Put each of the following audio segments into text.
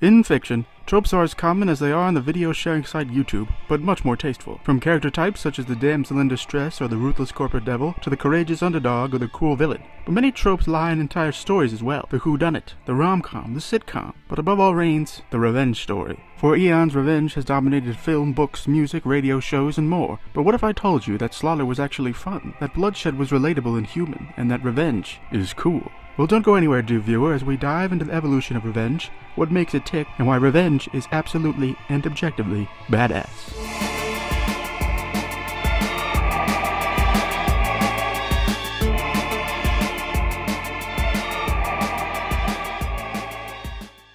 In fiction, tropes are as common as they are on the video sharing site YouTube, but much more tasteful. From character types such as the damsel in distress or the ruthless corporate devil, to the courageous underdog or the cruel villain. But many tropes lie in entire stories as well. The whodunit, the rom-com, the sitcom, but above all reigns the revenge story. For eons, revenge has dominated film, books, music, radio shows, and more. But what if I told you that slaughter was actually fun, that bloodshed was relatable and human, and that revenge is cool? Well, don't go anywhere, dear viewer, as we dive into the evolution of revenge, what makes it tick, and why revenge is absolutely and objectively badass.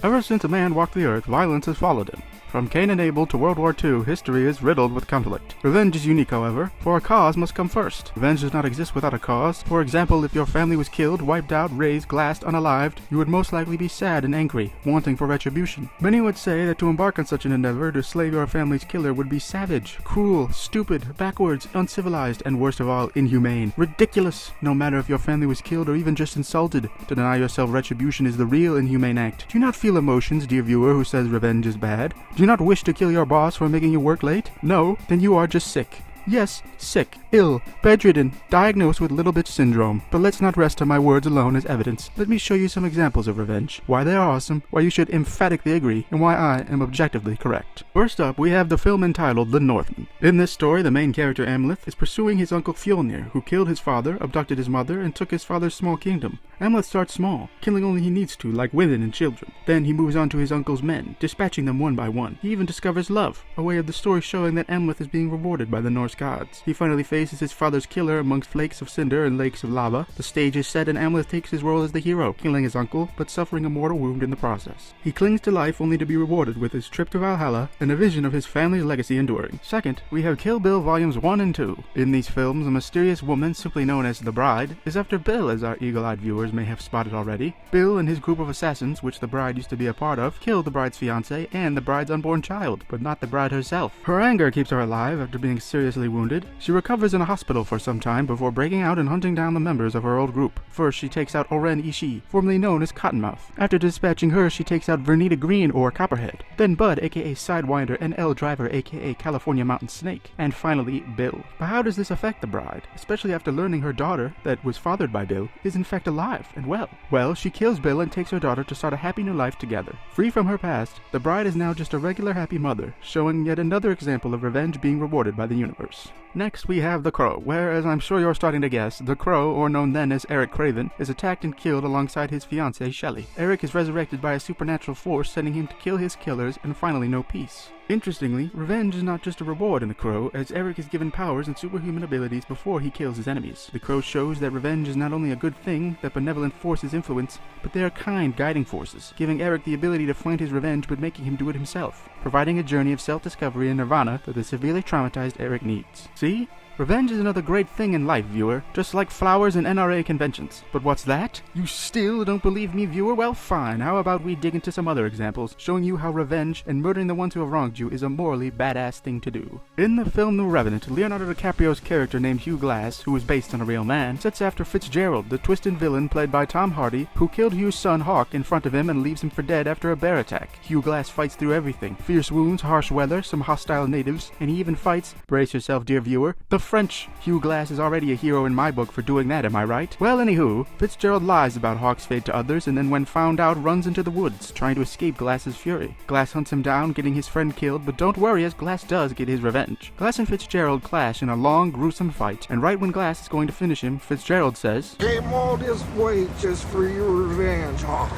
Ever since a man walked the earth, violence has followed him. From Cain and Abel to World War II, history is riddled with conflict. Revenge is unique, however, for a cause must come first. Revenge does not exist without a cause. For example, if your family was killed, wiped out, razed, glassed, unalived, you would most likely be sad and angry, wanting for retribution. Many would say that to embark on such an endeavor to slay your family's killer would be savage, cruel, stupid, backwards, uncivilized, and worst of all, inhumane. Ridiculous, no matter if your family was killed or even just insulted. To deny yourself retribution is the real inhumane act. Do you not feel emotions, dear viewer, who says revenge is bad? Do you not wish to kill your boss for making you work late? No? Then you are just sick. Yes, sick, ill, bedridden, diagnosed with little bitch syndrome. But let's not rest on my words alone as evidence. Let me show you some examples of revenge, why they are awesome, why you should emphatically agree, and why I am objectively correct. First up, we have the film entitled The Northman. In this story, the main character Amleth is pursuing his uncle Fjolnir, who killed his father, abducted his mother, and took his father's small kingdom. Amleth starts small, killing only he needs to, like women and children. Then he moves on to his uncle's men, dispatching them one by one. He even discovers love, a way of the story showing that Amleth is being rewarded by the Norse gods. He finally faces his father's killer amongst flakes of cinder and lakes of lava. The stage is set and Amleth takes his role as the hero, killing his uncle, but suffering a mortal wound in the process. He clings to life only to be rewarded with his trip to Valhalla and a vision of his family's legacy enduring. Second, we have Kill Bill Volumes 1 and 2. In these films, a mysterious woman, simply known as the Bride, is after Bill, as our eagle-eyed viewers may have spotted already. Bill and his group of assassins, which the Bride used to be a part of, kill the Bride's fiancé and the Bride's unborn child, but not the Bride herself. Her anger keeps her alive after being seriously wounded. She recovers in a hospital for some time before breaking out and hunting down the members of her old group. First, she takes out Oren Ishii, formerly known as Cottonmouth. After dispatching her, she takes out Vernita Green, or Copperhead. Then Bud, aka Sidewinder, and L Driver, aka California Mountain Snake. And finally, Bill. But how does this affect the Bride, especially after learning her daughter, that was fathered by Bill, is in fact alive and well? Well, she kills Bill and takes her daughter to start a happy new life together. Free from her past, the Bride is now just a regular happy mother, showing yet another example of revenge being rewarded by the universe. Next, we have The Crow, where, as I'm sure you're starting to guess, The Crow, or known then as Eric Craven, is attacked and killed alongside his fiancée, Shelley. Eric is resurrected by a supernatural force, sending him to kill his killers and finally know peace. Interestingly, revenge is not just a reward in The Crow, as Eric is given powers and superhuman abilities before he kills his enemies. The Crow shows that revenge is not only a good thing, that benevolent forces influence, but they are kind, guiding forces, giving Eric the ability to find his revenge but making him do it himself, providing a journey of self-discovery and nirvana that the severely traumatized Eric needs. See? Revenge is another great thing in life, viewer, just like flowers and NRA conventions. But what's that? You still don't believe me, viewer? Well, fine. How about we dig into some other examples, showing you how revenge and murdering the ones who have wronged you is a morally badass thing to do. In the film The Revenant, Leonardo DiCaprio's character named Hugh Glass, who is based on a real man, sets after Fitzgerald, the twisted villain played by Tom Hardy, who killed Hugh's son Hawk in front of him and leaves him for dead after a bear attack. Hugh Glass fights through everything: fierce wounds, harsh weather, some hostile natives, and he even fights, brace yourself dear viewer, the French. Hugh Glass is already a hero in my book for doing that, am I right? Well, anywho, Fitzgerald lies about Hawk's fate to others, and then when found out runs into the woods, trying to escape Glass's fury. Glass hunts him down, getting his friend killed, but don't worry, as Glass does get his revenge. Glass and Fitzgerald clash in a long, gruesome fight, and right when Glass is going to finish him, Fitzgerald says, "Came all this way just for your revenge, Hawk.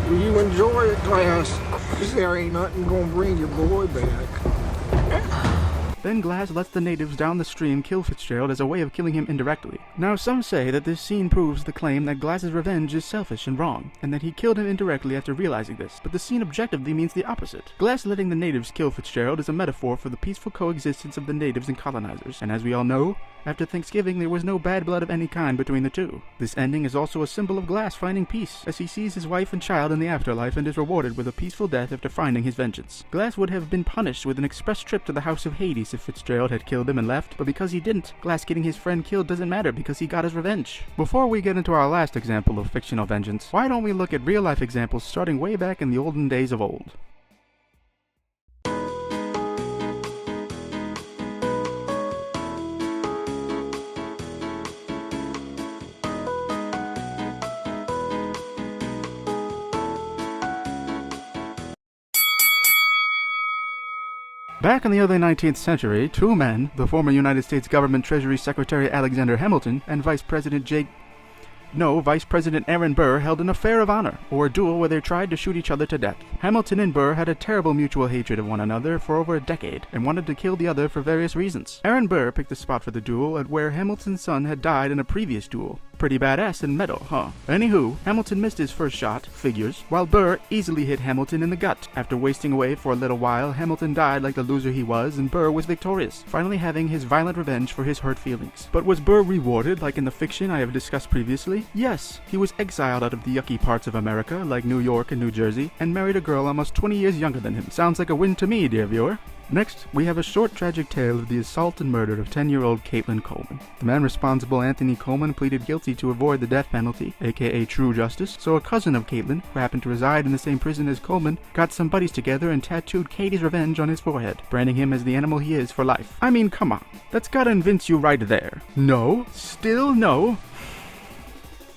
Will you enjoy it, Glass? 'Cause there ain't nothing gonna bring your boy back." Then Glass lets the natives down the stream kill Fitzgerald as a way of killing him indirectly. Now some say that this scene proves the claim that Glass's revenge is selfish and wrong, and that he killed him indirectly after realizing this, but the scene objectively means the opposite. Glass letting the natives kill Fitzgerald is a metaphor for the peaceful coexistence of the natives and colonizers, and as we all know, After Thanksgiving, there was no bad blood of any kind between the two. This ending is also a symbol of Glass finding peace, as he sees his wife and child in the afterlife and is rewarded with a peaceful death after finding his vengeance. Glass would have been punished with an express trip to the House of Hades if Fitzgerald had killed him and left, but because he didn't, Glass getting his friend killed doesn't matter because he got his revenge. Before we get into our last example of fictional vengeance, why don't we look at real-life examples starting way back in the olden days of old? Back in the early 19th century, two men, the former United States Government Treasury Secretary Alexander Hamilton and Vice President Aaron Burr held an affair of honor, or a duel where they tried to shoot each other to death. Hamilton and Burr had a terrible mutual hatred of one another for over a decade, and wanted to kill the other for various reasons. Aaron Burr picked the spot for the duel at where Hamilton's son had died in a previous duel. Pretty badass and metal, huh? Anywho, Hamilton missed his first shot, figures, while Burr easily hit Hamilton in the gut. After wasting away for a little while, Hamilton died like the loser he was, and Burr was victorious, finally having his violent revenge for his hurt feelings. But was Burr rewarded like in the fiction I have discussed previously? Yes, he was exiled out of the yucky parts of America, like New York and New Jersey, and married a girl almost 20 years younger than him. Sounds like a win to me, dear viewer. Next, we have a short tragic tale of the assault and murder of 10-year-old Caitlin Coleman. The man responsible, Anthony Coleman, pleaded guilty to avoid the death penalty, aka true justice, so a cousin of Caitlin, who happened to reside in the same prison as Coleman, got some buddies together and tattooed Katie's revenge on his forehead, branding him as the animal he is for life. I mean, come on. That's gotta convince you right there. No? Still no?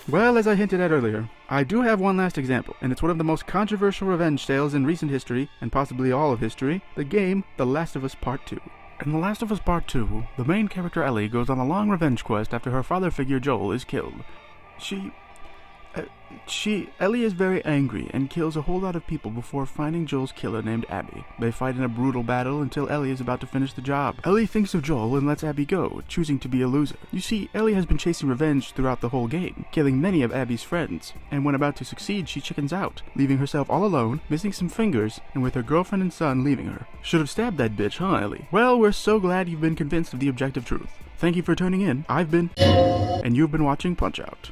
Well, as I hinted at earlier, I do have one last example, and it's one of the most controversial revenge tales in recent history, and possibly all of history, the game The Last of Us Part 2. In The Last of Us Part 2, the main character Ellie goes on a long revenge quest after her father figure Joel is killed. Ellie is very angry and kills a whole lot of people before finding Joel's killer named Abby. They fight in a brutal battle until Ellie is about to finish the job. Ellie thinks of Joel and lets Abby go, choosing to be a loser. You see, Ellie has been chasing revenge throughout the whole game, killing many of Abby's friends, and when about to succeed, she chickens out, leaving herself all alone, missing some fingers, and with her girlfriend and son leaving her. Should have stabbed that bitch, huh, Ellie? Well, we're so glad you've been convinced of the objective truth. Thank you for tuning in. I've been, and you've been watching Punch-Out!